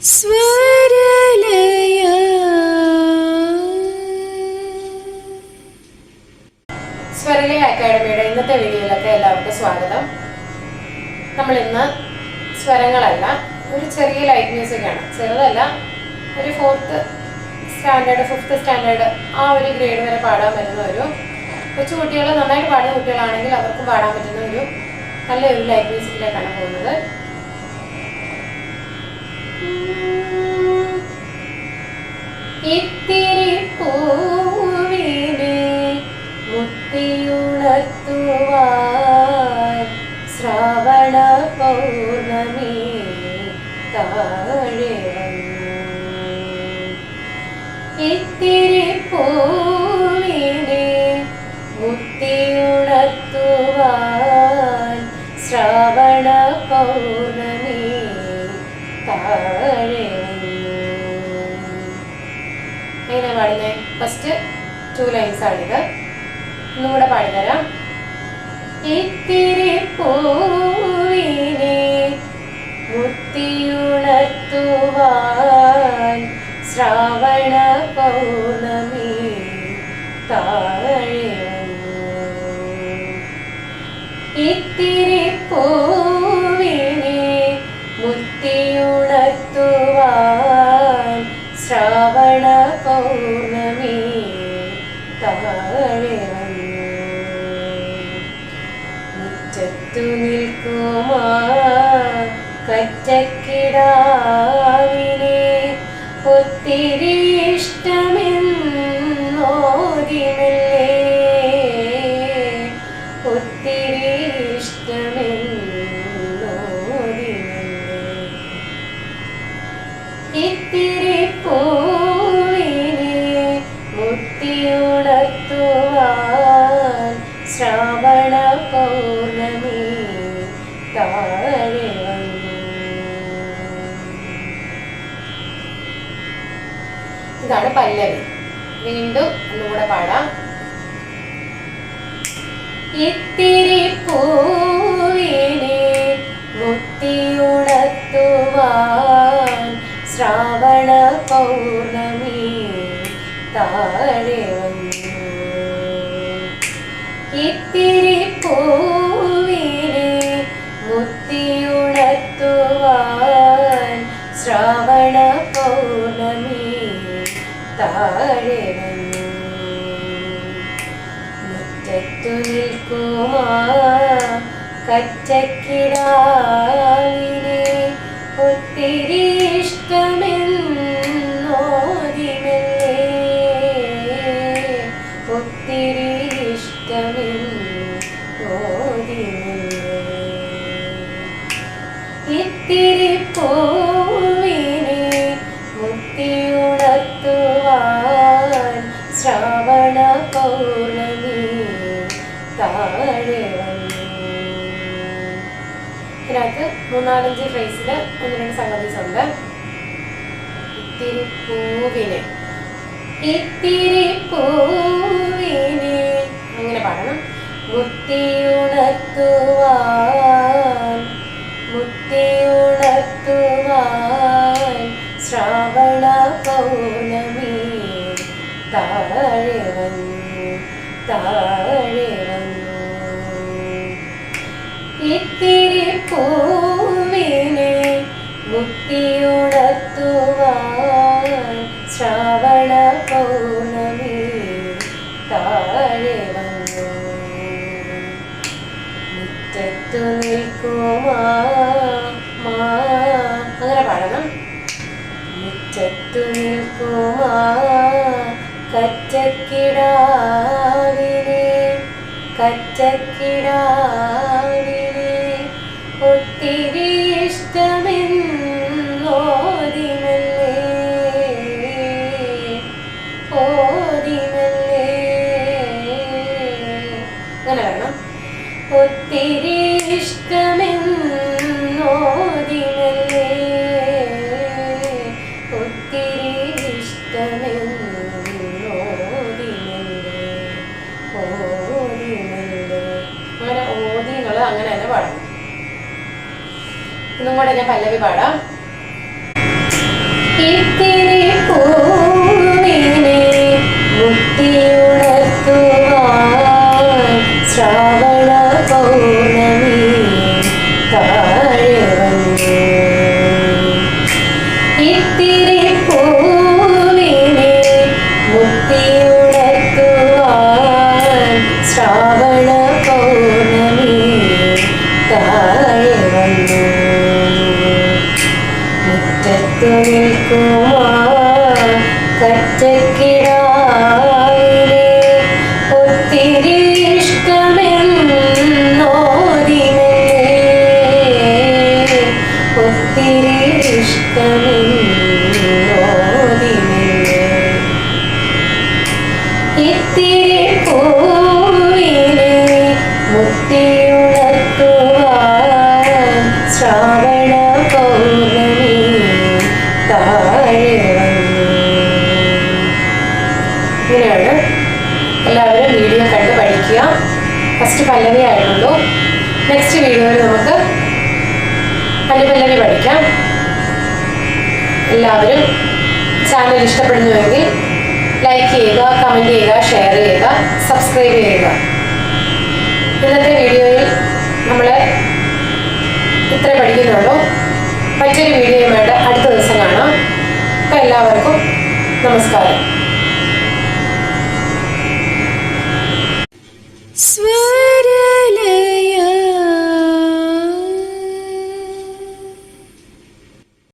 സ്വരലയ. സ്വരലയ അക്കാഡമിയുടെ ഇന്നത്തെ വീഡിയോയിലൊക്കെ എല്ലാവർക്കും സ്വാഗതം. നമ്മൾ ഇന്ന് സ്വരങ്ങളല്ല, ഒരു ചെറിയ ലൈറ്റ് മ്യൂസിക്കാണ്. ചെറുതല്ല, ഒരു 4th സ്റ്റാൻഡേർഡ് 5th സ്റ്റാൻഡേർഡ് ആ ഒരു ഗ്രേഡ് വരെ പാടാൻ പറ്റുന്ന ഒരു കൊച്ചു കുട്ടികൾ, നന്നായിട്ട് പാടുന്ന കുട്ടികളാണെങ്കിൽ അവർക്കും പാടാൻ പറ്റുന്ന ഒരു നല്ലൊരു ലൈറ്റ് മ്യൂസിക്കിലേക്കാണ് പോകുന്നത്. ഇത്തിരി പൂവിനെ മുത്തിയുണർത്തുവാൻ ശ്രാവണ പൗർണമി താഴെ വന്നു. ഇത്തിരി പൂവിനെ മുത്തിയുണർത്തുവാൻ ശ്രാവണ പൗർണമി താഴെ വന്നു. എങ്ങനെ പാടുന്നേ? ഫസ്റ്റ് 2 ലൈൻസ് ആണിത്. ഒന്നും കൂടെ പാടിത്തരാം. ഇത്തിരി പൂവിനെ മുത്തിയുണർത്തുവാൻ ശ്രാവണ പൗർണമി താഴെ വന്നു. ഇത്തിരി പൂവിനെ മുത്തിയുണർത്തുവാൻ ശ്രാവണ പൗർണമി താഴെ വന്നു. മുറ്റത്തു നിൽക്കുമാ കറ്റക്കിടാവിനെ ഒത്തിരി ഇഷ്ടമെന്നോതിമല്ലേ, ഒത്തിരി ഇഷ്ടമെന്നോതിമല്ലേ. ഇത്തിരി പൂവിനെ മുത്തിയുണർത്തുവാൻ ശ്രാവണ പൗർണമി താഴെ വന്നു. ഇതാണ് പല്ലവി. വീണ്ടും ഒന്നുകൂടെ പാടാം. ഇത്തിരി പൂവിനെ മുത്തിയുണർത്തുവാൻ ശ്രാവണ പൗർണമി താഴെ വന്നു. ഇത്തിരി പൂവിനെ മുത്തിയുണർത്തുവാൻ ശ്രാവണ പൗർണമി താഴെ വന്നു. മുറ്റത്തു നിൽക്കുമാ കറ്റക്കിടാവിനെ ഒത്തിരി ഇഷ്ടമെന്നോതിമല്ലേ, ഒത്തിരി ഇഷ്ടമെന്നോതിമല്ലേ. ഇത്തിരി പൂവിനെ മുത്തിയുണർത്തുവാൻ ശ്രാവണ പൗർണമി താഴെ വന്നു. ഇതിനകത്ത് 3-4 ഫ്രേസിൽ 1-2 സംഗതീസ് ഉണ്ട്. ഇത്തിരി പൂവിനെ, ഇത്തിരി പൂവിനെ അങ്ങനെ പാടണം. മുത്തിയുണർത്തുവാൻ, മുത്തിയുണർത്തുവാൻ ശ്രാവണ പൗർണമി താഴെ വന്നു, താഴെ വന്നു. ഇത്തിരി പൂവിനെ മുത്തിയുണർത്തുവാൻ ശ്രാവണ പൗർണമി താഴെ വന്നു. മുറ്റത്തു നിൽക്കുമാ അങ്ങനെ പാടണം. മുറ്റത്തു നിൽക്കുമാ കറ്റക്കിടാവിനെ, കറ്റക്കിടാവിനെ ഒത്തിരി ഇഷ്ടമെന്നോതിമല്ലേ, ഓതിമല്ലേ. അങ്ങനെ വരണം. ഒത്തിരി ഇഷ്ടമെന്നോതിമല്ലേ, ഒത്തിരി ഇഷ്ടമെന്നോതിമല്ലേ, ഓതിമല്ലേ. അങ്ങനെ ഓതി എന്നുള്ളത് അങ്ങനെ തന്നെ പാടണം. ഇന്നും കൂടെ ഞാൻ പല്ലവി പാടാം. ഇത്തിരി പൂവിനെ മുത്തിയുണർത്തുവാൻ ശ്രാവണ പൗർണമി താഴെ വന്നു. ഇത്തിരി പൂവിനെ മുത്തിയുണർത്തുവാൻ ശ്രാവണ പൗർണമി താഴെ വന്നു. മുറ്റത്തു നിൽക്കുമാ കറ്റക്കിടാവിനെ ഒത്തിരി ഇഷ്ടമെന്നോദിനെ, ഒത്തിരി ഇഷ്ടമെന്നോദിനെ. ഇത്തിരി പൂവിനെ മുത്തിയുണർത്തുവാൻ ശ്രാവണ പൗർണമി താഴെ വന്നു. ഇങ്ങനെയാണ്. എല്ലാവരും വീഡിയോ കണ്ട് പഠിക്കുക. ഫസ്റ്റ് പല്ലവി ആയിട്ടുള്ളൂ. നെക്സ്റ്റ് വീഡിയോയിൽ നമുക്ക് അനുപല്ലവി പഠിക്കാം. എല്ലാവരും ചാനൽ ഇഷ്ടപ്പെടുന്നുവെങ്കിൽ ലൈക്ക് ചെയ്യുക, കമൻറ്റ് ചെയ്യുക, ഷെയർ ചെയ്യുക, സബ്സ്ക്രൈബ് ചെയ്യുക. ഇന്നത്തെ വീഡിയോയിൽ നമ്മൾ ഇത്രേ പഠിക്കുന്നുള്ളൂ. മറ്റൊരു വീഡിയോയുമായിട്ട് അടുത്ത ദിവസം കാണാം. അപ്പം എല്ലാവർക്കും നമസ്കാരം.